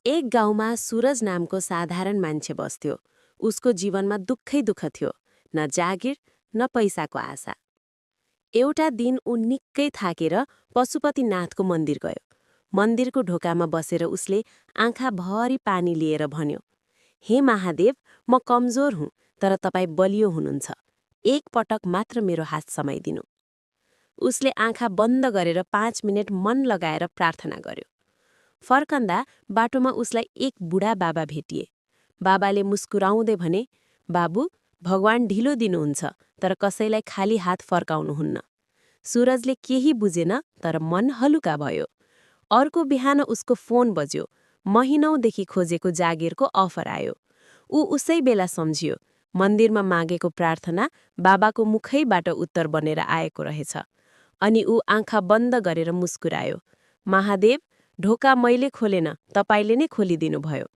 एक गाउँमा सूरज नामको साधारण मान्छे बस्थ्यो। उसको जीवनमा दुःखै दुःख थियो, न जागिर न पैसाको आशा। एउटा दिन ऊ निकै थाकेर पशुपतिनाथको मन्दिर गयो। मन्दिरको ढोकामा बसेर उसले आँखाभरि पानी लिएर भन्यो, हे महादेव, म कमजोर हुँ, तर तपाईँ बलियो हुनुहुन्छ। एक पटक मात्र मेरो हात समाइदिनु। उसले आँखा बन्द गरेर 5 मिनट मन लगाएर प्रार्थना गर्यो। फर्कँदा बाटोमा उसलाई एक बुढा बाबा भेटिए। बाबाले मुस्कुराउँदै भने, बाबु, भगवान ढिलो दिनुहुन्छ, तर कसैलाई खाली हात फर्काउनुहुन्न। सूरजले केही बुझेन, तर मन हलुका भयो। अर्को बिहान उसको फोन बज्यो। महिनौदेखि खोजेको जागिरको अफर आयो। ऊ उसै बेला सम्झियो, मन्दिरमा मागेको प्रार्थना बाबाको मुखैबाट उत्तर बनेर आएको रहेछ। अनि ऊ आँखा बन्द गरेर मुस्कुरायो, महादेव, ढोका मैले खोलेन, तपाईले नै खोलिदिनु भयो।